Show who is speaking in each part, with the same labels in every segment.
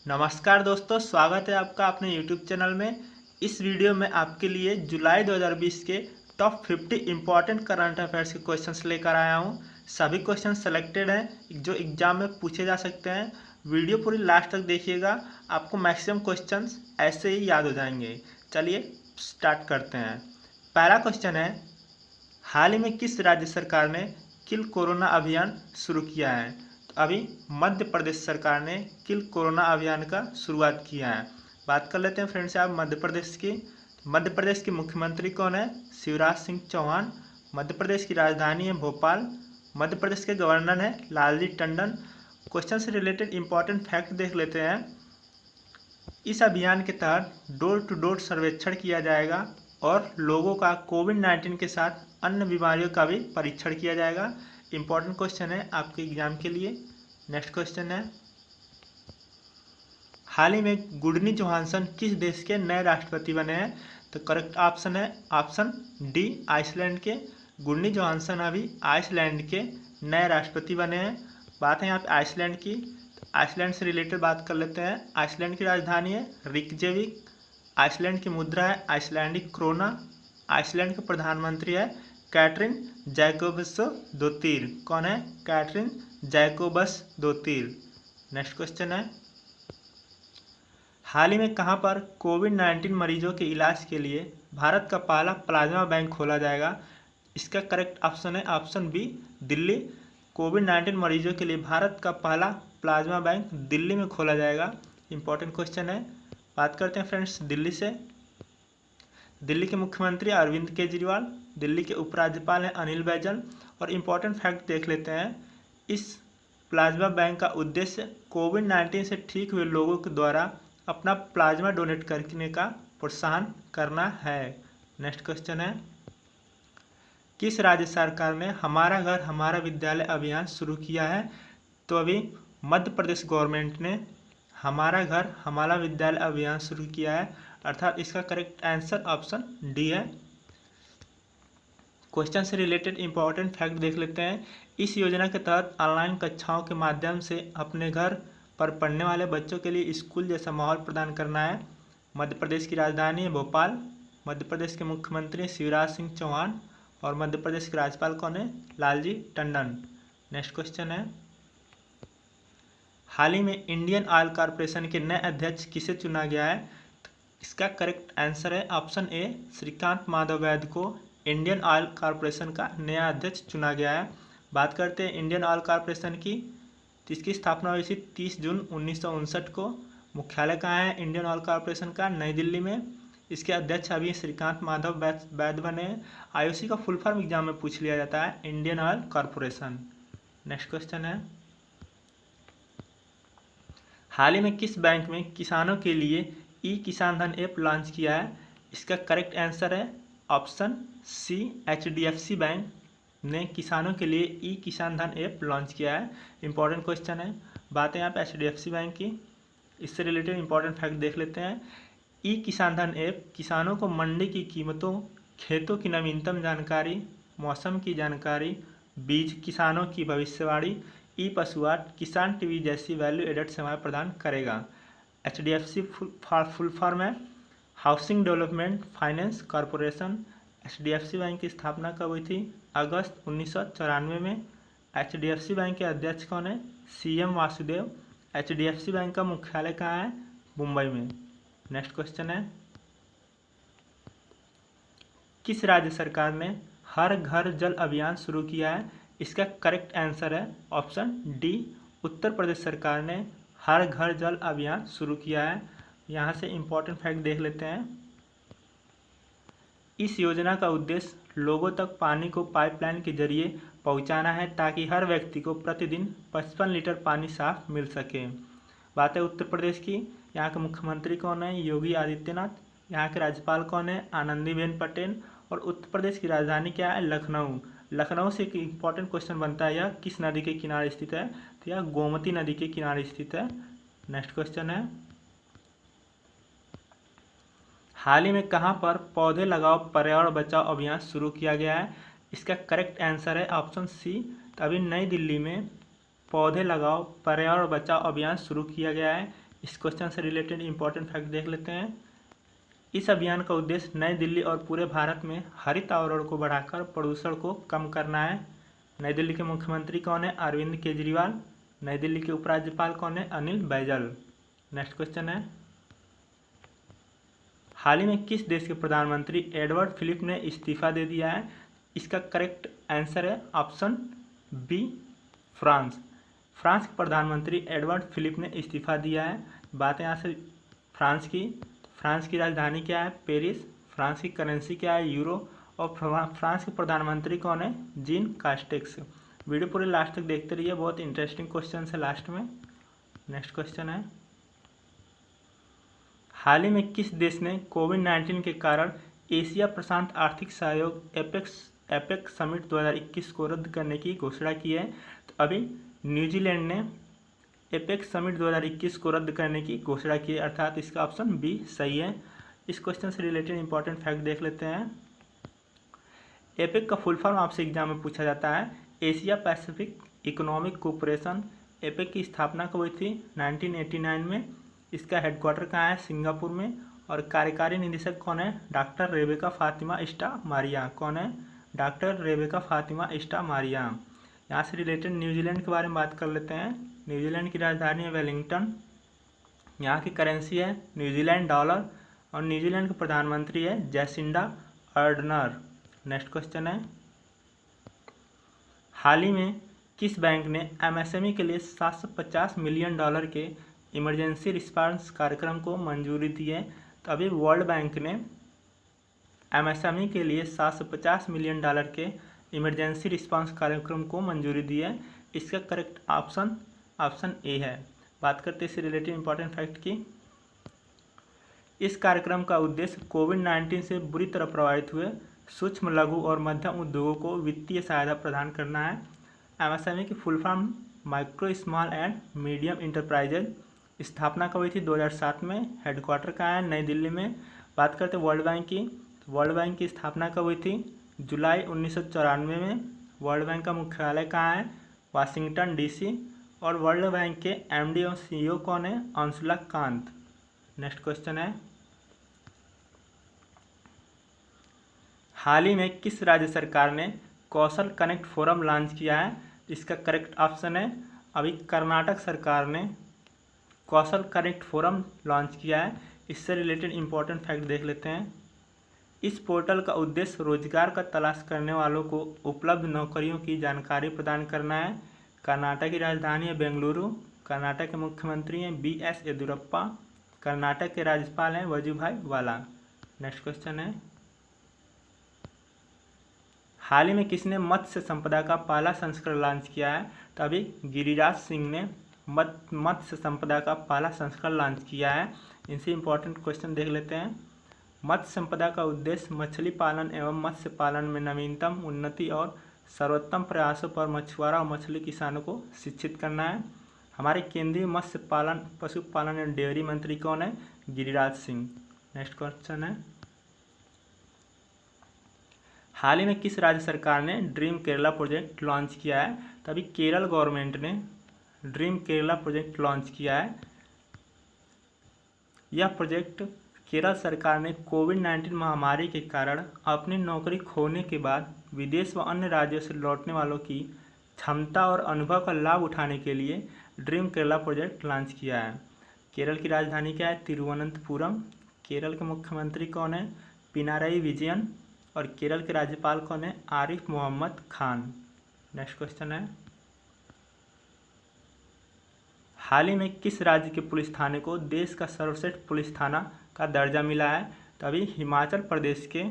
Speaker 1: नमस्कार दोस्तों, स्वागत है आपका अपने YouTube चैनल में। इस वीडियो में आपके लिए जुलाई 2020 के टॉप 50 इम्पॉर्टेंट करंट अफेयर्स के क्वेश्चंस लेकर आया हूं। सभी क्वेश्चन सेलेक्टेड हैं जो एग्जाम में पूछे जा सकते हैं। वीडियो पूरी लास्ट तक देखिएगा, आपको मैक्सिमम क्वेश्चंस ऐसे ही याद हो जाएंगे। चलिए स्टार्ट करते हैं। पहला क्वेश्चन है, हाल ही में किस राज्य सरकार ने किल कोरोना अभियान शुरू किया है? अभी मध्य प्रदेश सरकार ने किल कोरोना अभियान का शुरुआत किया है। बात कर लेते हैं फ्रेंड्स आप मध्य प्रदेश की। मध्य प्रदेश के मुख्यमंत्री कौन है? शिवराज सिंह चौहान। मध्य प्रदेश की राजधानी है भोपाल। मध्य प्रदेश के गवर्नर हैं लालजी टंडन। क्वेश्चन से रिलेटेड इंपॉर्टेंट फैक्ट देख लेते हैं। इस अभियान के तहत डोर टू डोर सर्वेक्षण किया जाएगा और लोगों का कोविड-19 के साथ अन्य बीमारियों का भी परीक्षण किया जाएगा। इंपॉर्टेंट क्वेश्चन है आपके एग्जाम के लिए। नेक्स्ट क्वेश्चन है, हाल ही में गुडनी जोहानसन किस देश के नए राष्ट्रपति बने हैं? तो करेक्ट ऑप्शन है ऑप्शन डी, आइसलैंड के। गुडनी जोहानसन अभी आइसलैंड के नए राष्ट्रपति बने हैं। बात है यहाँ पे आइसलैंड की। आइसलैंड से रिलेटेड बात कर लेते हैं। आइसलैंड की राजधानी है रिकजेविक। आइसलैंड की मुद्रा है आइसलैंडिक क्रोना। आइसलैंड के प्रधानमंत्री है कैटरिन जैकोबसदोतिर। कौन है? कैटरिन जैकोबसदोतिर। नेक्स्ट क्वेश्चन है, हाल ही में कहां पर कोविड-19 मरीजों के इलाज के लिए भारत का पहला प्लाज्मा बैंक खोला जाएगा? इसका करेक्ट ऑप्शन है ऑप्शन बी, दिल्ली। कोविड-19 मरीजों के लिए भारत का पहला प्लाज्मा बैंक दिल्ली में खोला जाएगा। इंपॉर्टेंट क्वेश्चन है। बात करते हैं फ्रेंड्स दिल्ली से। दिल्ली के मुख्यमंत्री अरविंद केजरीवाल। दिल्ली के उपराज्यपाल हैं अनिल बैजल। और इम्पॉर्टेंट फैक्ट देख लेते हैं। इस प्लाज्मा बैंक का उद्देश्य कोविड-19 से ठीक हुए लोगों के द्वारा अपना प्लाज्मा डोनेट करने का प्रोत्साहन करना है। नेक्स्ट क्वेश्चन है, किस राज्य सरकार ने हमारा घर हमारा विद्यालय अभियान शुरू किया है? तो अभी मध्य प्रदेश गवर्नमेंट ने हमारा घर हमारा विद्यालय अभियान शुरू किया है, अर्थात इसका करेक्ट आंसर ऑप्शन डी है। क्वेश्चन से रिलेटेड इंपॉर्टेंट फैक्ट देख लेते हैं। इस योजना के तहत ऑनलाइन कक्षाओं के माध्यम से अपने घर पर पढ़ने वाले बच्चों के लिए स्कूल जैसा माहौल प्रदान करना है। मध्य प्रदेश की राजधानी है भोपाल। मध्य प्रदेश के मुख्यमंत्री शिवराज सिंह चौहान। और मध्य प्रदेश के राज्यपाल कौन है? लालजी टंडन। नेक्स्ट क्वेश्चन है, हाल ही में इंडियन ऑयल कॉरपोरेशन के नए अध्यक्ष किसे चुना गया है? इसका करेक्ट आंसर है ऑप्शन ए, श्रीकांत माधव वैद्य को इंडियन ऑयल कॉरपोरेशन का नया अध्यक्ष चुना गया है। बात करते हैं इंडियन ऑयल कॉरपोरेशन की। तो इसकी स्थापना हुई थी 30 जून 1959 को। मुख्यालय कहाँ है इंडियन ऑयल कॉरपोरेशन का? नई दिल्ली में। इसके अध्यक्ष अभी श्रीकांत माधव वैद्य बने हैं। आईओसी का फुल फॉर्म एग्जाम में पूछ लिया जाता है, Indian oil corporation. Next question है, हाल ही में किस बैंक में किसानों के लिए ई किसान धन ऐप लॉन्च किया है? इसका करेक्ट आंसर है ऑप्शन सी, एचडीएफसी बैंक ने किसानों के लिए ई किसान धन ऐप लॉन्च किया है। इंपॉर्टेंट क्वेश्चन है। बात है यहाँ पे एचडीएफसी बैंक की। इससे रिलेटेड इंपॉर्टेंट फैक्ट देख लेते हैं। ई किसान धन ऐप किसानों को मंडी की कीमतों, खेतों की नवीनतम जानकारी, मौसम की जानकारी, बीज, किसानों की भविष्यवाणी, ई पशुआट, किसान टीवी जैसी वैल्यू एडेड सेवाएं प्रदान करेगा। एचडीएफसी फुल फॉर्म है housing development finance corporation. HDFC bank की स्थापना कब हुई थी? अगस्त 1994 में। एचडीएफसी बैंक के अध्यक्ष कौन है? सीएम वासुदेव। एचडीएफसी बैंक का मुख्यालय कहाँ है? मुंबई में। नेक्स्ट क्वेश्चन है, किस राज्य सरकार ने हर घर जल अभियान शुरू किया है? इसका करेक्ट आंसर है ऑप्शन डी, उत्तर प्रदेश सरकार ने हर घर जल अभियान शुरू किया है। यहाँ से इम्पोर्टेंट फैक्ट देख लेते हैं। इस योजना का उद्देश्य लोगों तक पानी को पाइपलाइन के जरिए पहुँचाना है ताकि हर व्यक्ति को प्रतिदिन 55 लीटर पानी साफ मिल सके। बात है उत्तर प्रदेश की। यहाँ के मुख्यमंत्री कौन है? योगी आदित्यनाथ। यहाँ के राज्यपाल कौन है? आनंदीबेन पटेल। और उत्तर प्रदेश की राजधानी क्या है? लखनऊ। लखनऊ से एक इम्पॉर्टेंट क्वेश्चन बनता है, यह किस नदी के किनारे स्थित है? तो यह गोमती नदी के किनारे स्थित है। नेक्स्ट क्वेश्चन है, हाल ही में कहां पर पौधे लगाओ पर्यावरण बचाओ अभियान शुरू किया गया है? इसका करेक्ट आंसर है ऑप्शन सी। तो अभी नई दिल्ली में पौधे लगाओ पर्यावरण बचाओ अभियान शुरू किया गया है। इस क्वेश्चन से रिलेटेड इंपॉर्टेंट फैक्ट देख लेते हैं। इस अभियान का उद्देश्य नई दिल्ली और पूरे भारत में हरित आवरण को बढ़ाकर प्रदूषण को कम करना है। नई दिल्ली के मुख्यमंत्री कौन है? अरविंद केजरीवाल। नई दिल्ली के उपराज्यपाल कौन है? अनिल बैजल। नेक्स्ट क्वेश्चन है, हाल ही में किस देश के प्रधानमंत्री एडवर्ड फिलिप ने इस्तीफा दे दिया है? इसका करेक्ट आंसर है ऑप्शन बी, फ्रांस। फ्रांस के प्रधानमंत्री एडवर्ड फिलिप ने इस्तीफा दिया है। बात है यहाँ से फ्रांस की। फ्रांस की राजधानी क्या है? पेरिस। फ्रांस की करेंसी क्या है? यूरो। और फ्रांस के प्रधानमंत्री कौन है? Jean Castex. वीडियो पूरे लास्ट तक देखते रहिए, बहुत इंटरेस्टिंग क्वेश्चन है लास्ट में। नेक्स्ट क्वेश्चन है, हाल ही में किस देश ने कोविड-19 के कारण एशिया प्रशांत आर्थिक सहयोग एपेक समिट 2021 को रद्द करने की घोषणा की है? तो अभी न्यूजीलैंड ने एपेक समिट 2021 को रद्द करने की घोषणा की है, अर्थात इसका ऑप्शन बी सही है। इस क्वेश्चन से रिलेटेड इंपॉर्टेंट फैक्ट देख लेते हैं। एपेक का फुल फॉर्म आपसे एग्जाम में पूछा जाता है, Asia Pacific economic cooperation. APEC की स्थापना कब हुई थी? 1989 में। इसका हेडक्वार्टर कहाँ है? सिंगापुर में। और कार्यकारी निदेशक कौन है? Doctor Rebecca Fatima Ista Maria. कौन है? Doctor Rebecca Fatima Ista Maria. यहाँ से रिलेटेड न्यूजीलैंड के बारे में बात कर लेते हैं। न्यूजीलैंड की राजधानी है वेलिंगटन। यहाँ की करेंसी है न्यूजीलैंड डॉलर। और न्यूजीलैंड के प्रधानमंत्री है जैसिंडा अर्डनर। नेक्स्ट क्वेश्चन है, हाल ही में किस बैंक ने एमएसएमई के लिए $750 मिलियन के इमरजेंसी रिस्पांस कार्यक्रम को मंजूरी दी है? तो अभी वर्ल्ड बैंक ने एमएसएमई के लिए $750 मिलियन के इमरजेंसी रिस्पांस कार्यक्रम को मंजूरी दी है। इसका करेक्ट ऑप्शन ए है। बात करते हैं इससे रिलेटेड इंपॉर्टेंट फैक्ट की। इस कार्यक्रम का उद्देश्य कोविड-19 से बुरी तरह प्रभावित हुए सूक्ष्म, लघु और मध्यम उद्योगों को वित्तीय सहायता प्रदान करना है। एमएसएमई की full form micro small and medium enterprises. स्थापना कब हुई थी? 2007 में। हेडक्वार्टर कहाँ है? नई दिल्ली में। बात करते हैं वर्ल्ड बैंक की। वर्ल्ड बैंक की स्थापना कब हुई थी? जुलाई 1994 में। वर्ल्ड बैंक का मुख्यालय कहाँ है? Washington DC. और वर्ल्ड बैंक के एमडी और सीईओ कौन है? अंशुला कांत। नेक्स्ट क्वेश्चन है, हाल ही में किस राज्य सरकार ने कौशल कनेक्ट फोरम लॉन्च किया है? इसका करेक्ट ऑप्शन है अभी कर्नाटक सरकार ने कौशल कनेक्ट फोरम लॉन्च किया है। इससे रिलेटेड इंपॉर्टेंट फैक्ट देख लेते हैं। इस पोर्टल का उद्देश्य रोजगार का तलाश करने वालों को उपलब्ध नौकरियों की जानकारी प्रदान करना है। कर्नाटक की राजधानी है बेंगलुरु। कर्नाटक के मुख्यमंत्री हैं BS येदियुरप्पा। कर्नाटक के राज्यपाल हैं वजुभाई वाला। नेक्स्ट क्वेश्चन है, हाल ही में किसने मत्स्य संपदा का पहला संस्करण लॉन्च किया है? तो अभी गिरिराज सिंह ने मत्स्य संपदा का पहला संस्करण लॉन्च किया है। इनसे इंपॉर्टेंट क्वेश्चन देख लेते हैं। मत्स्य संपदा का उद्देश्य मछली पालन एवं मत्स्य पालन में नवीनतम, उन्नति और सर्वोत्तम प्रयासों पर मछुआरा और मछली किसानों को शिक्षित करना है। हमारे केंद्रीय मत्स्य पालन, पशुपालन एवं डेयरी मंत्री कौन है? गिरिराज सिंह। नेक्स्ट क्वेश्चन है, हाल ही में किस राज्य सरकार ने ड्रीम केरला प्रोजेक्ट लॉन्च किया है? तभी केरल गवर्नमेंट ने ड्रीम केरला प्रोजेक्ट लॉन्च किया है। यह प्रोजेक्ट केरल सरकार ने कोविड-19 महामारी के कारण अपनी नौकरी खोने के बाद विदेश व अन्य राज्यों से लौटने वालों की क्षमता और अनुभव का लाभ उठाने के लिए ड्रीम केरला प्रोजेक्ट लॉन्च किया है। केरल की राजधानी क्या है? तिरुवनंतपुरम। केरल के मुख्यमंत्री कौन है? पिनाराई विजयन। और केरल के राज्यपाल कौन है? आरिफ मोहम्मद खान। नेक्स्ट क्वेश्चन है, हाल ही में किस राज्य के पुलिस थाने को देश का सर्वश्रेष्ठ पुलिस थाना का दर्जा मिला है? तभी हिमाचल प्रदेश के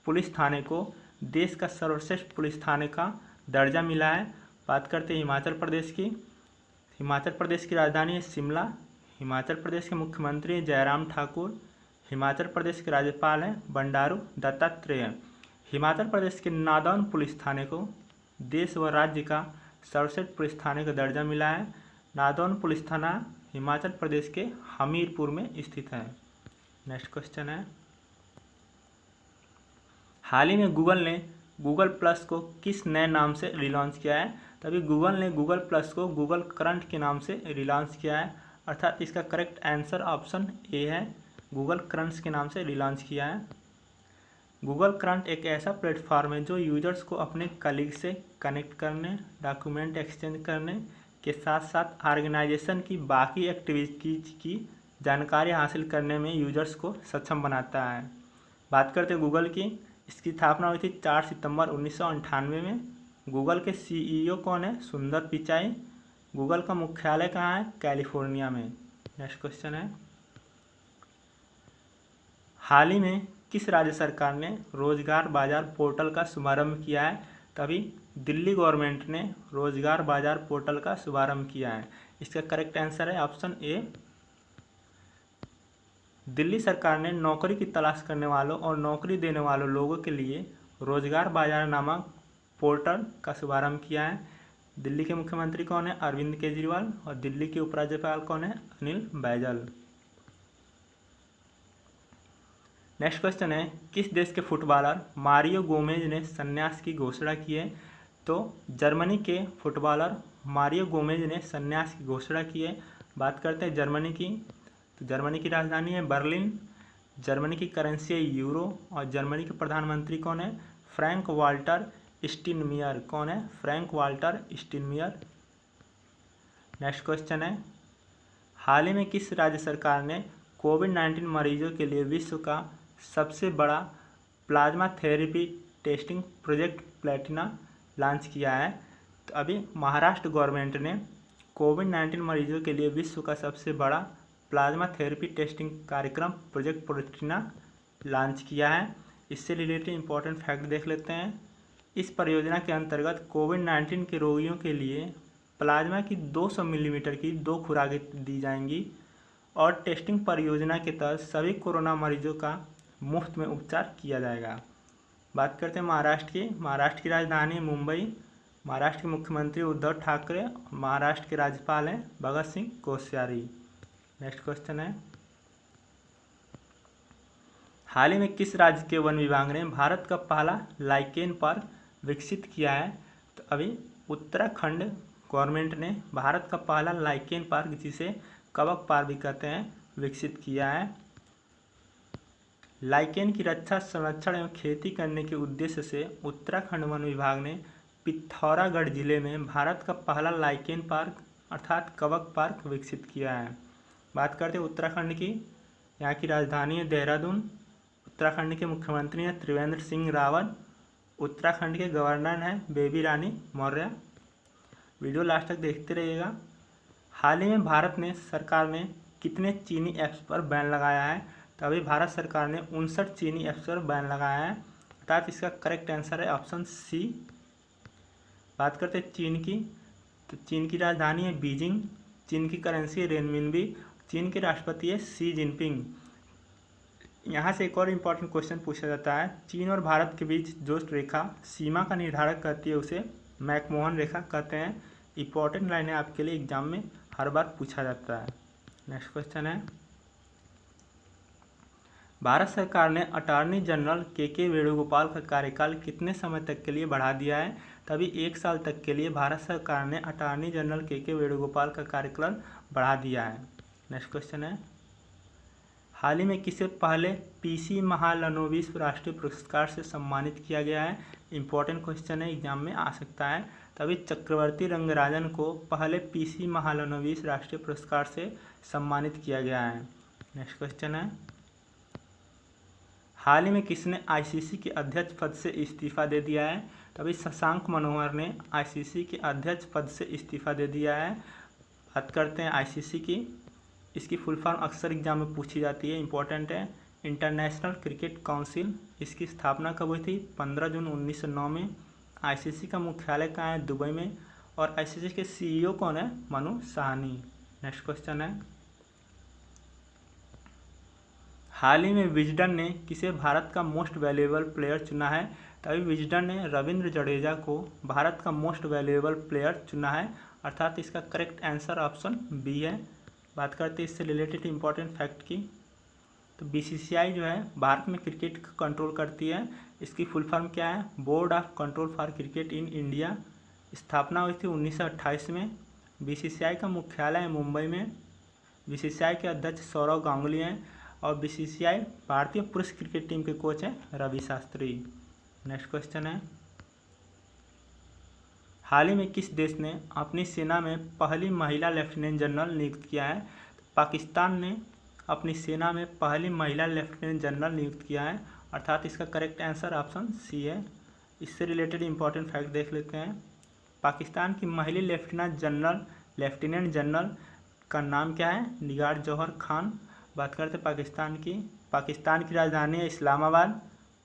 Speaker 1: पुलिस थाने को देश का सर्वश्रेष्ठ पुलिस थाने का दर्जा मिला है। बात करते हैं हिमाचल प्रदेश की। हिमाचल प्रदेश की राजधानी है शिमला। हिमाचल प्रदेश के मुख्यमंत्री हैं जयराम ठाकुर। हिमाचल प्रदेश के राज्यपाल हैं बंडारू दत्तात्रेय। हिमाचल प्रदेश के नादौन पुलिस थाने को देश व राज्य का सर्वश्रेष्ठ पुलिस थाने का दर्जा मिला है। नादौन पुलिस थाना हिमाचल प्रदेश के हमीरपुर में स्थित है। नेक्स्ट क्वेश्चन है, हाल ही में गूगल ने गूगल प्लस को किस नए नाम से रिलॉन्च किया है? तभी गूगल ने गूगल प्लस को गूगल करंट के नाम से रिलॉन्च किया है। अर्थात इसका करेक्ट आंसर ऑप्शन ए है, गूगल क्रंच के नाम से रिलॉन्च किया है। गूगल क्रंच एक ऐसा प्लेटफॉर्म है जो यूजर्स को अपने कलीग से कनेक्ट करने, डॉक्यूमेंट एक्सचेंज करने के साथ साथ ऑर्गेनाइजेशन की बाकी एक्टिविटीज की जानकारी हासिल करने में यूजर्स को सक्षम बनाता है। बात करते हैं गूगल की। इसकी स्थापना हुई थी 4 सितंबर 1998 में। गूगल के सीईओ कौन है? सुंदर पिचाई। गूगल का मुख्यालय कहाँ है? कैलिफोर्निया में। नेक्स्ट क्वेश्चन है, हाल ही में किस राज्य सरकार ने रोजगार बाजार पोर्टल का शुभारंभ किया है? तभी दिल्ली गवर्नमेंट ने रोजगार बाजार पोर्टल का शुभारंभ किया है। इसका करेक्ट आंसर है ऑप्शन ए। दिल्ली सरकार ने नौकरी की तलाश करने वालों और नौकरी देने वालों लोगों के लिए रोजगार बाजार नामक पोर्टल का शुभारंभ किया है। दिल्ली के मुख्यमंत्री कौन है? अरविंद केजरीवाल। और दिल्ली के उपराज्यपाल कौन है? अनिल बैजल। नेक्स्ट क्वेश्चन है, किस देश के फुटबॉलर मारियो गोमेज ने संन्यास की घोषणा की है? तो जर्मनी के फुटबॉलर मारियो गोमेज ने संन्यास की घोषणा की है। बात करते हैं जर्मनी की। तो जर्मनी की राजधानी है बर्लिन। जर्मनी की करेंसी है यूरो। और जर्मनी के प्रधानमंत्री कौन है? Frank Walter Steinmeier. कौन है? Frank Walter Steinmeier. Next question है, हाल ही में किस राज्य सरकार ने कोविड-19 मरीजों के लिए विश्व का सबसे बड़ा plasma therapy testing project Platina launch किया है? तो अभी महाराष्ट्र गवर्नमेंट ने कोविड-19 मरीजों के लिए विश्व का सबसे बड़ा प्लाज्मा थेरेपी टेस्टिंग कार्यक्रम प्रोजेक्ट प्लेटिना लॉन्च किया है। इससे रिलेटेड इंपॉर्टेंट फैक्ट देख लेते हैं। इस परियोजना के अंतर्गत कोविड-19 के रोगियों के लिए प्लाज्मा की 200 मिलीमीटर की 2 खुराकें दी जाएंगी और टेस्टिंग परियोजना के तहत सभी कोरोना मरीजों का मुफ्त में उपचार किया जाएगा। बात करते हैं महाराष्ट्र की। महाराष्ट्र की राजधानी मुंबई। महाराष्ट्र के मुख्यमंत्री उद्धव ठाकरे। महाराष्ट्र के राज्यपाल हैं भगत सिंह कोश्यारी। नेक्स्ट क्वेश्चन है, हाल ही में किस राज्य के वन विभाग ने भारत का पहला लाइकेन पार्क विकसित किया है? तो अभी उत्तराखंड गवर्नमेंट ने भारत का पहला लाइकेन पार्क, जिसे कवक पार्क भी कहते हैं, विकसित किया है। लाइकेन की रक्षा, संरक्षण एवं खेती करने के उद्देश्य से उत्तराखंड वन विभाग ने पिथौरागढ़ जिले में भारत का पहला लाइकेन पार्क अर्थात कवक पार्क विकसित किया है। बात करते हैं उत्तराखंड की। यहाँ की राजधानी है देहरादून। उत्तराखंड के मुख्यमंत्री हैं त्रिवेंद्र सिंह रावत। उत्तराखंड के गवर्नर हैं बेबी रानी मौर्य। वीडियो लास्ट तक देखते रहिएगा। हाल ही में भारत ने सरकार ने कितने चीनी ऐप्स पर बैन लगाया है? तो अभी भारत सरकार ने 59 चीनी ऐप्स पर बैन लगाया है, अर्थात इसका करेक्ट आंसर है ऑप्शन सी। बात करते हैं चीन की। तो चीन की राजधानी है बीजिंग। चीन की करेंसी है रेनमिनबी। चीन के राष्ट्रपति है शी जिनपिंग। यहाँ से एक और इम्पॉर्टेंट क्वेश्चन पूछा जाता है, चीन और भारत के बीच जो रेखा सीमा का निर्धारण करती है उसे मैकमोहन रेखा कहते हैं। इंपॉर्टेंट लाइन है आपके लिए, एग्जाम में हर बार पूछा जाता है। नेक्स्ट क्वेश्चन है, भारत सरकार ने अटॉर्नी जनरल के वेणुगोपाल का कार्यकाल कितने समय तक के लिए बढ़ा दिया है? तभी 1 साल तक के लिए भारत सरकार ने अटॉर्नी जनरल के वेणुगोपाल का कार्यकाल बढ़ा दिया है। नेक्स्ट क्वेश्चन है, हाल ही में किसे पहले पीसी महालनोबिस राष्ट्रीय पुरस्कार से सम्मानित किया गया है? इंपॉर्टेंट क्वेश्चन है, एग्जाम में आ सकता है। तभी चक्रवर्ती रंगराजन को पहले पीसी महालनोबिस राष्ट्रीय पुरस्कार से सम्मानित किया गया है। नेक्स्ट क्वेश्चन है, हाल ही में किसने आईसीसी के अध्यक्ष पद से इस्तीफा दे दिया है? तभी शशांक मनोहर ने आईसीसी के अध्यक्ष पद से इस्तीफा दे दिया है। बात करते हैं आईसीसी की। इसकी फुल फॉर्म अक्सर एग्जाम में पूछी जाती है, इंपॉर्टेंट है। International cricket council. इसकी स्थापना कब हुई थी? 15 जून 1909 में। आईसीसी का मुख्यालय कहाँ है? दुबई में। और आईसीसी के सीईओ कौन है? मनु साहनी। नेक्स्ट क्वेश्चन है, हाल ही में विजडन ने किसे भारत का मोस्ट वैल्यूएबल प्लेयर चुना है? तभी विजडन ने रविंद्र जडेजा को भारत का मोस्ट वैल्यूएबल प्लेयर चुना है, अर्थात इसका करेक्ट आंसर ऑप्शन बी है। बात करते हैं इससे रिलेटेड इंपॉर्टेंट फैक्ट की। तो बीसीसीआई जो है भारत में क्रिकेट को कंट्रोल करती है। इसकी फुल फॉर्म क्या है? Board of control for cricket in India. स्थापना हुई थी 1928 में। बीसीसीआई का मुख्यालय है मुंबई में। बीसीसीआई के अध्यक्ष सौरव गांगुली हैं और बीसीसीआई भारतीय पुरुष क्रिकेट टीम के कोच हैं रवि शास्त्री। नेक्स्ट क्वेश्चन है, हाल ही में किस देश ने अपनी सेना में पहली महिला लेफ्टिनेंट जनरल नियुक्त किया है? पाकिस्तान ने अपनी सेना में पहली महिला लेफ्टिनेंट जनरल नियुक्त किया है, अर्थात इसका करेक्ट आंसर ऑप्शन सी है। इससे रिलेटेड इंपॉर्टेंट फैक्ट देख लेते हैं। पाकिस्तान की महिला लेफ्टिनेंट जनरल का नाम क्या है? निगार जौहर खान। बात करते पाकिस्तान की राजधानी है इस्लामाबाद।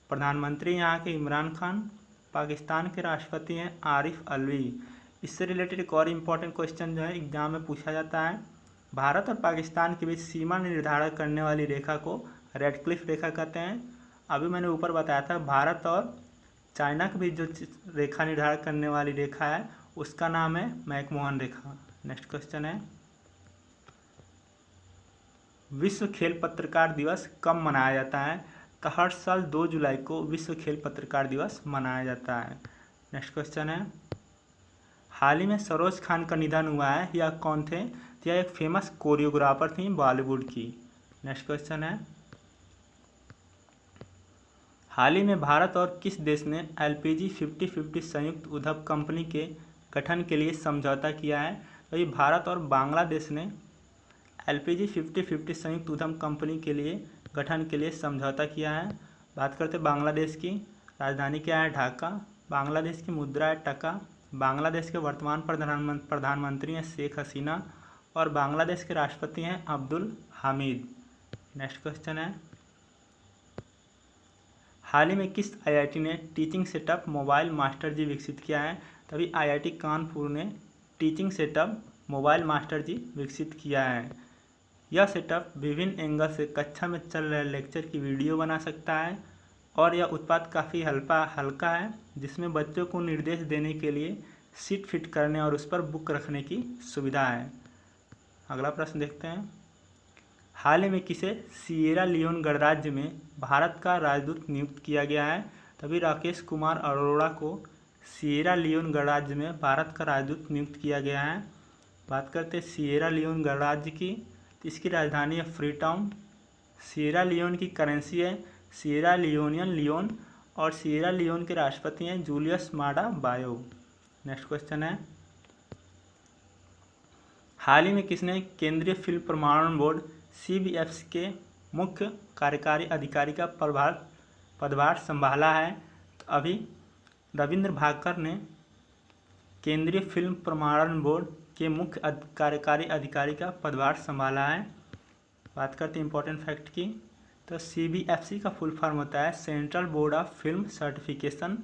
Speaker 1: प्रधानमंत्री यहाँ के इमरान खान। पाकिस्तान के राष्ट्रपति हैं आरिफ अलवी। इससे रिलेटेड एक और इम्पॉर्टेंट क्वेश्चन जो है एग्जाम में पूछा जाता है, भारत और पाकिस्तान के बीच सीमा निर्धारण करने वाली रेखा को रेडक्लिफ रेखा कहते हैं। अभी मैंने ऊपर बताया था भारत और चाइना के बीच जो रेखा निर्धारण करने वाली रेखा है उसका नाम है मैकमोहन रेखा। नेक्स्ट क्वेश्चन है, विश्व खेल पत्रकार दिवस कब मनाया जाता है? तो हर साल 2 जुलाई को विश्व खेल पत्रकार दिवस मनाया जाता है। नेक्स्ट क्वेश्चन है, हाल ही में सरोज खान का निधन हुआ है, यह कौन थे? यह एक फेमस कोरियोग्राफर थी बॉलीवुड की। नेक्स्ट क्वेश्चन है, हाल ही में भारत और किस देश ने LPG 50-50 संयुक्त उद्यम कंपनी के गठन के लिए समझौता किया है? तो ये भारत और बांग्लादेश ने LPG 50-50 संयुक्त उद्यम कंपनी के लिए गठन के लिए समझौता किया है। बात करते बांग्लादेश की, राजधानी क्या है? ढाका। बांग्लादेश की मुद्रा है टका। बांग्लादेश के वर्तमान प्रधानमंत्री हैं शेख हसीना और बांग्लादेश के राष्ट्रपति हैं अब्दुल हामिद। नेक्स्ट क्वेश्चन है, हाल ही में किस IIT ने टीचिंग सेटअप मोबाइल मास्टर जी विकसित किया है? तभी IIT कानपुर ने टीचिंग सेटअप मोबाइल मास्टर जी विकसित किया है। यह सेटअप विभिन्न एंगल से कक्षा में चल रहे लेक्चर की वीडियो बना सकता है और यह उत्पाद काफ़ी हल्का है, जिसमें बच्चों को निर्देश देने के लिए सीट फिट करने और उस पर बुक रखने की सुविधा है। अगला प्रश्न देखते हैं, हाल ही में किसे सिएरा लियोन गणराज्य में भारत का राजदूत नियुक्त किया गया है? तभी राकेश कुमार अरोड़ा को सिएरा लियोन गणराज्य में भारत का राजदूत नियुक्त किया गया है। बात करते हैं सिएरा लियोन गणराज्य की, तो इसकी राजधानी है फ्रीटाउन। सिएरा लियोन की करेंसी है सिएरा लियोनियन लियोन और सिएरा लियोन के राष्ट्रपति हैं जूलियस माडा बायो। नेक्स्ट क्वेश्चन है, हाल ही में किसने केंद्रीय फिल्म प्रमाणन बोर्ड CBFC के मुख्य कार्यकारी अधिकारी का पदभार संभाला है? तो अभी रविंद्र भाकर ने केंद्रीय फिल्म प्रमाणन बोर्ड के मुख्य कार्यकारी अधिकारी का पदभार संभाला है। बात करते हैं इंपॉर्टेंट फैक्ट की, तो CBFC का फुल फॉर्म होता है central board of film certification.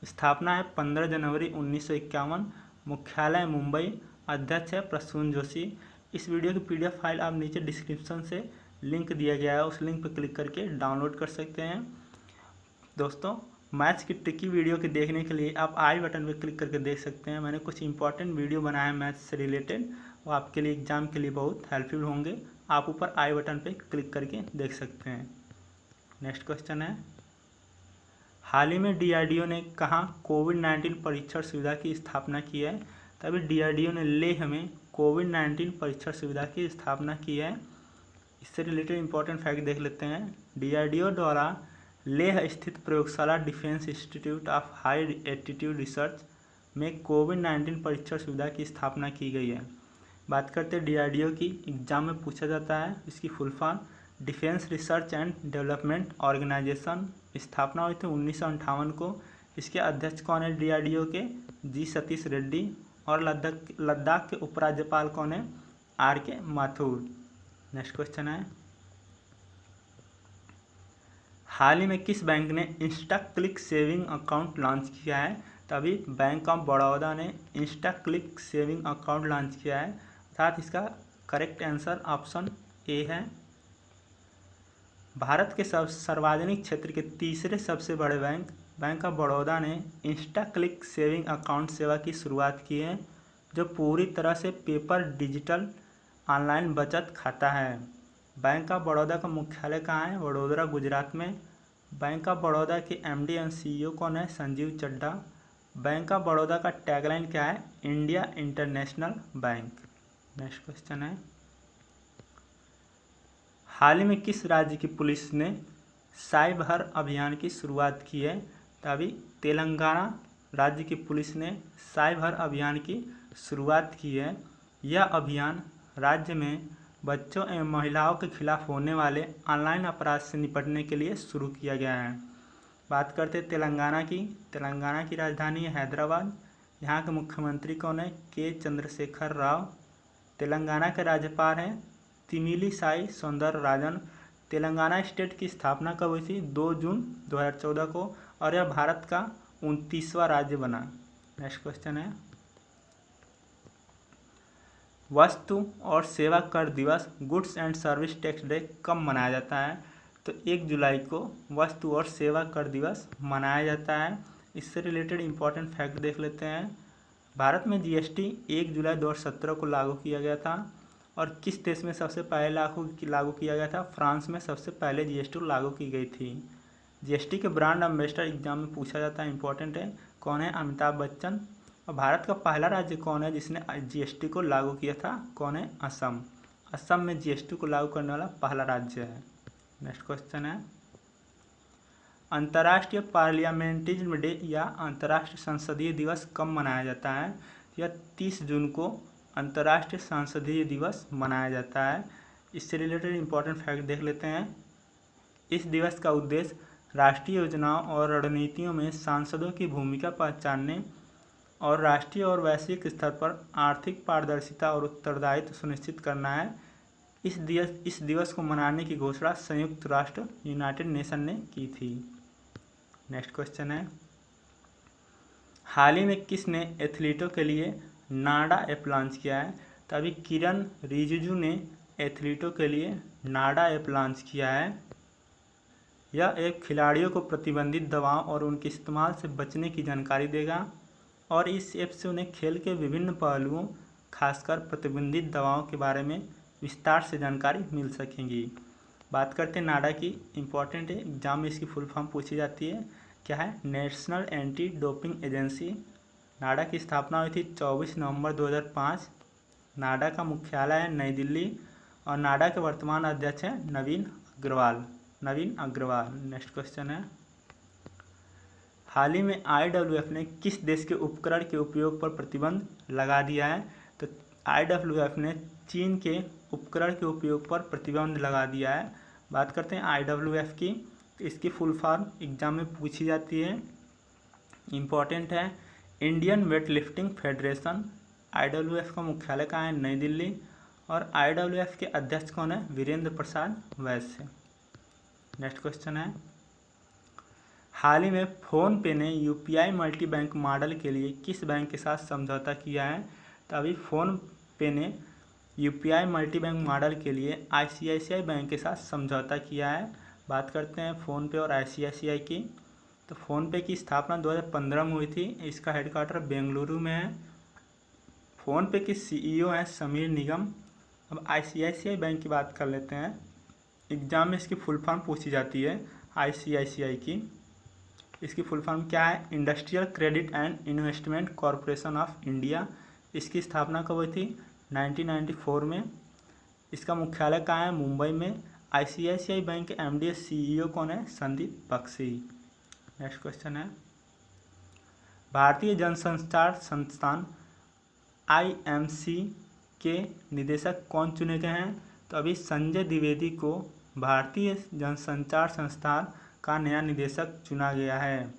Speaker 1: स्थापना है 15 जनवरी 1951। मुख्यालय मुंबई। अध्यक्ष है प्रसून जोशी। इस वीडियो की PDF फाइल आप नीचे डिस्क्रिप्शन से लिंक दिया गया है, उस लिंक पर क्लिक करके डाउनलोड कर सकते हैं। दोस्तों, मैथ्स की ट्रिकी वीडियो के देखने के लिए आप आई बटन पर क्लिक करके देख सकते हैं। मैंने कुछ इंपॉर्टेंट वीडियो बनाए हैं मैथ्स से रिलेटेड, वो आपके लिए एग्जाम के लिए बहुत हेल्पफुल होंगे। आप ऊपर आई बटन पर क्लिक करके देख सकते हैं। नेक्स्ट क्वेश्चन है, हाल ही में DRDO ने कहाँ कोविड-19 परीक्षण सुविधा की स्थापना की है? तभी DRDO ने लेह में कोविड-19 परीक्षण सुविधा की स्थापना की है। इससे रिलेटेड इंपॉर्टेंट फैक्ट देख लेते हैं। DRDO द्वारा लेह स्थित प्रयोगशाला defence institute of high altitude research में कोविड-19 परीक्षण सुविधा की स्थापना की गई है। बात करते हैं DRDO की, एग्जाम में पूछा जाता है। इसकी full form defence research and development organisation. स्थापना हुई थी 1958 को। इसके अध्यक्ष कौन है DRDO के? G सतीश रेड्डी। और लद्दाख के उपराज्यपाल कौन है? RK माथुर। नेक्स्ट क्वेश्चन है, हाल ही में किस बैंक ने Insta click saving account launch किया है? तभी बैंक ऑफ बड़ौदा ने Insta click saving account launch किया है, अर्थात इसका करेक्ट आंसर ऑप्शन ए है। भारत के सार्वजनिक क्षेत्र के तीसरे सबसे बड़े बैंक ऑफ बड़ौदा ने इंस्टा क्लिक सेविंग अकाउंट सेवा की शुरुआत की है, जो पूरी तरह से पेपर डिजिटल ऑनलाइन बचत खाता है। बैंक ऑफ बड़ौदा का मुख्यालय कहाँ है? वडोदरा, गुजरात में। बैंक ऑफ बड़ौदा के MD एंड CEO कौन है? संजीव चड्ढा। बैंक ऑफ बड़ौदा का टैगलाइन क्या है? India international bank. Next question है, हाल ही में किस राज्य की पुलिस ने साइबर अभियान की शुरुआत की है? तो अभी तेलंगाना राज्य की पुलिस ने साइबर अभियान की शुरुआत की है। यह अभियान राज्य में बच्चों एवं महिलाओं के खिलाफ होने वाले ऑनलाइन अपराध से निपटने के लिए शुरू किया गया है। बात करते हैं तेलंगाना की। तेलंगाना की राजधानी है हैदराबाद। यहाँ के मुख्यमंत्री कौन है? के चंद्रशेखर राव। तेलंगाना के राज्यपाल हैं तमिलिसाई सौंदरराजन। तेलंगाना स्टेट की स्थापना कब हुई थी? 2 जून 2014 को, और यह भारत का 29वां राज्य बना। नेक्स्ट क्वेश्चन है, वस्तु और सेवा कर दिवस goods and service tax day कब मनाया जाता है? तो 1 जुलाई को वस्तु और सेवा कर दिवस मनाया जाता है। इससे रिलेटेड इंपॉर्टेंट फैक्ट देख लेते हैं। भारत में जीएसटी 1 जुलाई 2017 को लागू किया गया था। और किस देश में सबसे पहले लागू किया गया था? फ्रांस में सबसे पहले जीएसटी लागू की गई थी। जीएसटी के ब्रांड एम्बेसडर एग्जाम में पूछा जाता है, इंपॉर्टेंट है। कौन है? अमिताभ बच्चन। और भारत का पहला राज्य कौन है जिसने जीएसटी को लागू किया था? कौन है? असम। असम में जीएसटी को लागू करने वाला पहला राज्य है। नेक्स्ट क्वेश्चन है, अंतर्राष्ट्रीय पार्लियामेंटिज्म डे या अंतर्राष्ट्रीय संसदीय दिवस कब मनाया जाता है? यह 30 जून को अंतर्राष्ट्रीय संसदीय दिवस मनाया जाता है। इससे रिलेटेड इंपॉर्टेंट फैक्ट देख लेते हैं। इस दिवस का उद्देश्य राष्ट्रीय योजनाओं और रणनीतियों में सांसदों की भूमिका पहचानने और राष्ट्रीय और वैश्विक स्तर पर आर्थिक पारदर्शिता और उत्तरदायित्व सुनिश्चित करना है। इस दिवस को मनाने की घोषणा संयुक्त राष्ट्र यूनाइटेड नेशन ने की थी। नेक्स्ट क्वेश्चन है, हाल ही में किसने एथलीटों के लिए नाडा ऐप लॉन्च किया है? तो अभी किरण रिजिजू ने एथलीटों के लिए नाडा ऐप लॉन्च किया है। यह ऐप खिलाड़ियों को प्रतिबंधित दवाओं और उनके इस्तेमाल से बचने की जानकारी देगा, और इस ऐप से उन्हें खेल के विभिन्न पहलुओं, खासकर प्रतिबंधित दवाओं के बारे में विस्तार से जानकारी मिल सकेगी। बात करते हैं नाडा की, इंपॉर्टेंट है, एग्जाम में इसकी फुल फॉर्म पूछी जाती है। क्या है? National anti doping agency. NADA की स्थापना हुई थी 24 नवंबर 2005। नाडा का मुख्यालय है नई दिल्ली, और नाडा के वर्तमान अध्यक्ष हैं नवीन अग्रवाल। नेक्स्ट क्वेश्चन है, हाल ही में IWF ने किस देश के उपकरण के उपयोग पर प्रतिबंध लगा दिया है? तो IWF ने चीन के उपकरण के उपयोग पर प्रतिबंध लगा दिया है। बात करते हैं IWF की, इसकी फुल फॉर्म एग्जाम में पूछी जाती है, इम्पॉर्टेंट है, Indian weight lifting federation. IWF का मुख्यालय कहाँ है? नई दिल्ली, और IWF के अध्यक्ष कौन है? वीरेंद्र प्रसाद वैश्य। नेक्स्ट क्वेश्चन है, हाल ही में फ़ोनपे ने UPI मल्टी बैंक मॉडल के लिए किस बैंक के साथ समझौता किया है? तो अभी फ़ोनपे ने UPI मल्टी बैंक मॉडल के लिए ICICI बैंक के साथ समझौता किया है। बात करते हैं फ़ोनपे और ICICI की। तो फ़ोनपे की स्थापना 2015 में हुई थी। इसका हेडक्वार्टर बेंगलुरु में है। फ़ोनपे के CEO हैं समीर निगम। अब ICICI बैंक की बात कर लेते हैं। एग्जाम में इसकी फुल फॉर्म पूछी जाती है ICICI की। इसकी फुल फॉर्म क्या है? Industrial credit and investment corporation of India. इसकी स्थापना कब हुई थी? 1994 में। इसका मुख्यालय कहाँ है? मुंबई में। ICICI बैंक के MD CEO कौन है? संदीप बख्शी। नेक्स्ट क्वेश्चन है, भारतीय जनसंचार संस्थान IMC के निदेशक कौन चुने गए हैं? तो अभी संजय द्विवेदी को भारतीय जनसंचार संस्थान का नया निदेशक चुना गया है।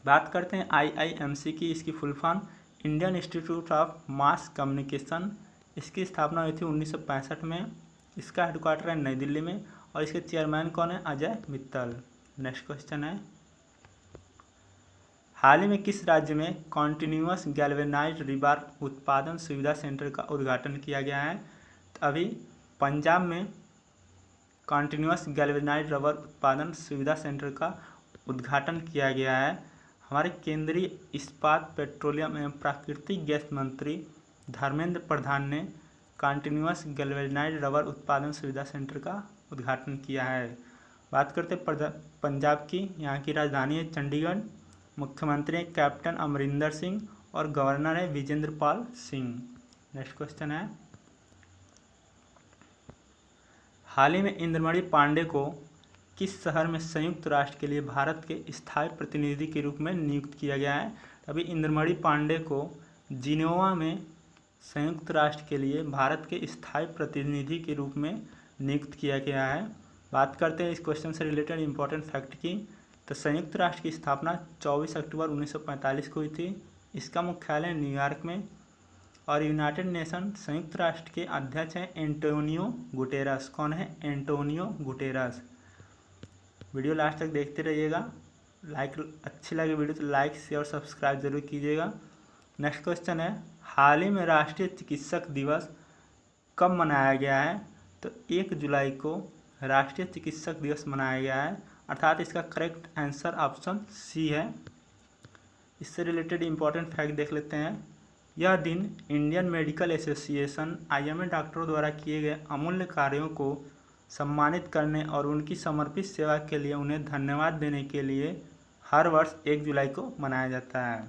Speaker 1: बात करते हैं IIMC की। इसकी full form Indian institute of mass communication. इसकी स्थापना हुई थी 1965 में। इसका हेडक्वार्टर है नई दिल्ली में, और इसके चेयरमैन कौन है? अजय मित्तल। नेक्स्ट क्वेश्चन है, हाल ही में किस राज्य में कॉन्टिन्यूअस गैल्वेनाइज्ड रिबार उत्पादन सुविधा सेंटर का उद्घाटन किया गया है? तो अभी पंजाब में कॉन्टिन्यूअस गैल्वेनाइज्ड रबर उत्पादन सुविधा सेंटर का उद्घाटन किया गया है। हमारे केंद्रीय इस्पात, पेट्रोलियम एवं प्राकृतिक गैस मंत्री धर्मेंद्र प्रधान ने कॉन्टिन्यूअस गैल्वेनाइज्ड रबर उत्पादन सुविधा सेंटर का उद्घाटन किया है। बात करते पंजाब की। यहाँ की राजधानी है चंडीगढ़। मुख्यमंत्री हैं कैप्टन अमरिंदर सिंह, और गवर्नर है विजेंद्र पाल सिंह। नेक्स्ट क्वेश्चन है, हाल ही में इंद्रमणि पांडे को किस शहर में संयुक्त राष्ट्र के लिए भारत के स्थायी प्रतिनिधि के रूप में नियुक्त किया गया है? अभी इंद्रमणि पांडे को जिनेवा में संयुक्त राष्ट्र के लिए भारत के स्थायी प्रतिनिधि के रूप में नियुक्त किया गया है। बात करते हैं इस क्वेश्चन से रिलेटेड इंपॉर्टेंट फैक्ट की। तो संयुक्त राष्ट्र की स्थापना 24 अक्टूबर 1945 को हुई थी। इसका मुख्यालय न्यूयॉर्क में। और यूनाइटेड नेशन संयुक्त राष्ट्र के अध्यक्ष हैं एंटोनियो गुटेरस। कौन है? Antonio Guterres. वीडियो लास्ट तक देखते रहिएगा। अच्छी लगे वीडियो तो लाइक शेयर और सब्सक्राइब जरूर कीजिएगा। नेक्स्ट क्वेश्चन है, हाल ही में राष्ट्रीय चिकित्सक दिवस कब मनाया गया है? तो 1 जुलाई को राष्ट्रीय चिकित्सक दिवस मनाया गया है, अर्थात इसका करेक्ट आंसर ऑप्शन सी है। इससे रिलेटेड इंपॉर्टेंट फैक्ट देख लेते हैं। यह दिन इंडियन मेडिकल एसोसिएशन IMA डॉक्टरों द्वारा किए गए अमूल्य कार्यों को सम्मानित करने और उनकी समर्पित सेवा के लिए उन्हें धन्यवाद देने के लिए हर वर्ष 1 जुलाई को मनाया जाता है।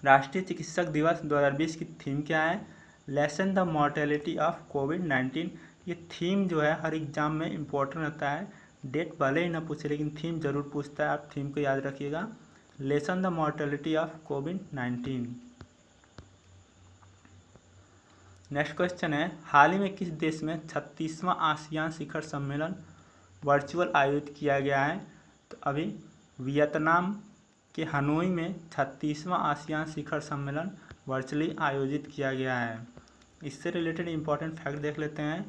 Speaker 1: राष्ट्रीय चिकित्सक दिवस 2020 की थीम क्या है? लेसन द मॉर्टेलिटी ऑफ कोविड-19। ये थीम जो है हर एग्जाम में इम्पोर्टेंट रहता है। डेट भले ही ना पूछे लेकिन थीम जरूर पूछता है, आप थीम को याद रखिएगा। Lesson the mortality of covid. Next question है, हाल ही में किस देश में 36वां आसियान शिखर सम्मेलन वर्चुअल आयोजित किया गया है? तो अभी वियतनाम के हनोई में 36वां आसियान शिखर सम्मेलन वर्चुअली आयोजित किया गया है। इससे रिलेटेड इंपॉर्टेंट फैक्ट देख लेते हैं।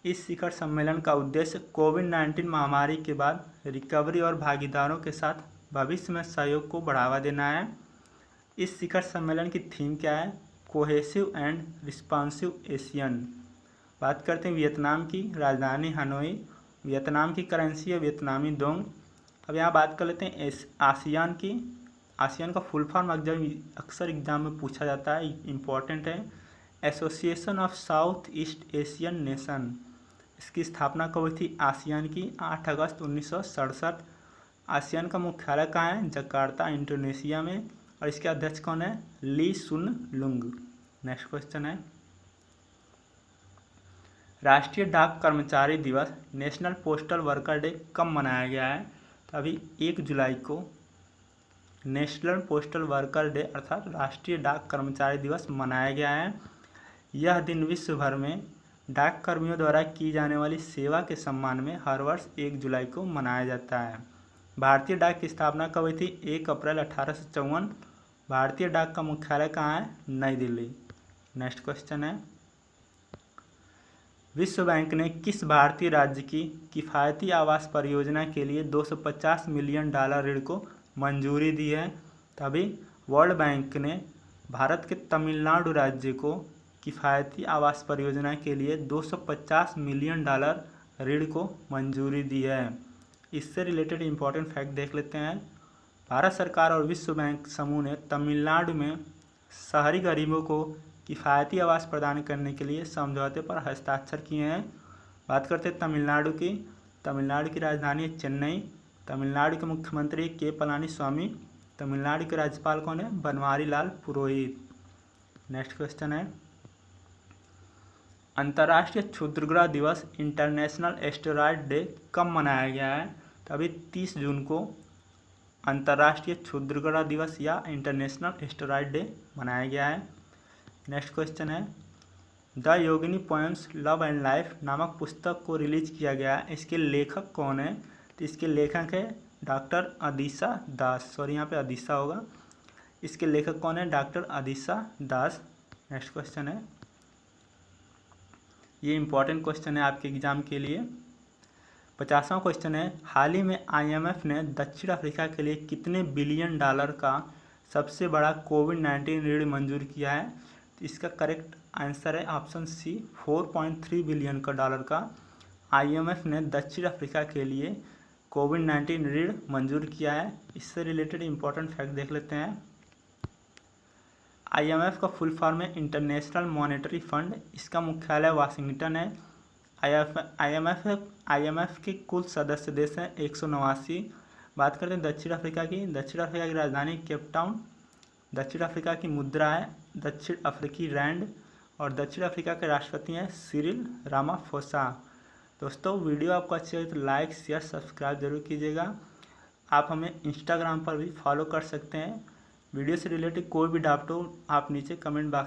Speaker 1: इस शिखर सम्मेलन का उद्देश्य कोविड-19 महामारी के बाद रिकवरी और भागीदारों के साथ भविष्य में सहयोग को बढ़ावा देना है। इस शिखर सम्मेलन की थीम क्या है? Cohesive and responsive Asian. बात करते हैं वियतनाम की, राजधानी हनोई। वियतनाम की करेंसी है वियतनामी दोंग। अब यहाँ बात कर लेते हैं आसियान की। आसियान का फुल फॉर्म अक्सर एग्जाम में पूछा जाता है, इम्पॉर्टेंट है। Association of south east Asian nation. इसकी स्थापना कब हुई थी आसियान की? 8 अगस्त 1967। आसियान का मुख्यालय कहाँ है? जकार्ता, इंडोनेशिया में। और इसके अध्यक्ष कौन है? ली सुन लुंग। नेक्स्ट क्वेश्चन है, राष्ट्रीय डाक कर्मचारी दिवस नेशनल पोस्टल वर्कर डे कब मनाया गया है? तो अभी 1 जुलाई को नेशनल पोस्टल वर्कर डे अर्थात राष्ट्रीय डाक कर्मचारी दिवस मनाया गया है। यह दिन विश्व भर में डाक कर्मियों द्वारा की जाने वाली सेवा के सम्मान में हर वर्ष 1 जुलाई को मनाया जाता है। भारतीय डाक की स्थापना कब हुई थी? 1 अप्रैल 1854। भारतीय डाक का मुख्यालय कहाँ है? नई दिल्ली। नेक्स्ट क्वेश्चन है, विश्व बैंक ने किस भारतीय राज्य की किफ़ायती आवास परियोजना के लिए $250 मिलियन ऋण को मंजूरी दी है? तभी वर्ल्ड बैंक ने भारत के तमिलनाडु राज्य को किफ़ायती आवास परियोजना के लिए $250 मिलियन ऋण को मंजूरी दी है। इससे रिलेटेड इंपॉर्टेंट फैक्ट देख लेते हैं। भारत सरकार और विश्व बैंक समूह ने तमिलनाडु में शहरी गरीबों को किफ़ायती आवास प्रदान करने के लिए समझौते पर हस्ताक्षर किए हैं। बात करते हैं तमिलनाडु की। तमिलनाडु की राजधानी है चेन्नई। तमिलनाडु के मुख्यमंत्री के पलानीस्वामी। तमिलनाडु के राज्यपाल कौन है? बनवारी लाल पुरोहित। नेक्स्ट क्वेश्चन है, अंतर्राष्ट्रीय क्षुद्रग्रह दिवस इंटरनेशनल एस्टेरॉयड डे कब मनाया गया है? तो अभी 30 जून को अंतर्राष्ट्रीय क्षुद्रग्रह दिवस या इंटरनेशनल एस्टेरॉयड डे मनाया गया है। नेक्स्ट क्वेश्चन है, the Yogini poems love and life नामक पुस्तक को रिलीज किया गया है। इसके लेखक कौन है? तो इसके लेखक है डॉक्टर अदिशा दास। सॉरी, यहाँ पे अदिशा होगा। इसके लेखक कौन है? डॉक्टर अदिशा दास। नेक्स्ट क्वेश्चन है, ये इंपॉर्टेंट क्वेश्चन है आपके एग्जाम के लिए। 50वां क्वेश्चन है, हाल ही में IMF ने दक्षिण अफ्रीका के लिए कितने बिलियन डॉलर का सबसे बड़ा कोविड-19 ऋण मंजूर किया है? तो इसका करेक्ट आंसर है ऑप्शन सी, 4.3 बिलियन का डॉलर का IMF ने दक्षिण अफ्रीका के लिए कोविड-19 ऋण मंजूर किया है। इससे रिलेटेड इंपॉर्टेंट फैक्ट देख लेते हैं। IMF का फुल फॉर्म है इंटरनेशनल मॉनेटरी फंड। इसका मुख्यालय वाशिंगटन है। IMF के कुल सदस्य देश हैं 189। बात करते हैं दक्षिण अफ्रीका की। दक्षिण अफ्रीका की राजधानी केप टाउन। दक्षिण अफ्रीका की मुद्रा है दक्षिण अफ्रीकी रैंड। और दक्षिण अफ्रीका के राष्ट्रपति हैं सिरिल रामाफोसा। दोस्तों वीडियो आपको अच्छी लगे तो लाइक शेयर सब्सक्राइब जरूर कीजिएगा। आप हमें इंस्टाग्राम पर भी फॉलो कर सकते हैं। वीडियो से रिलेटेड कोई भी डाउट हो आप नीचे कमेंट बॉक्स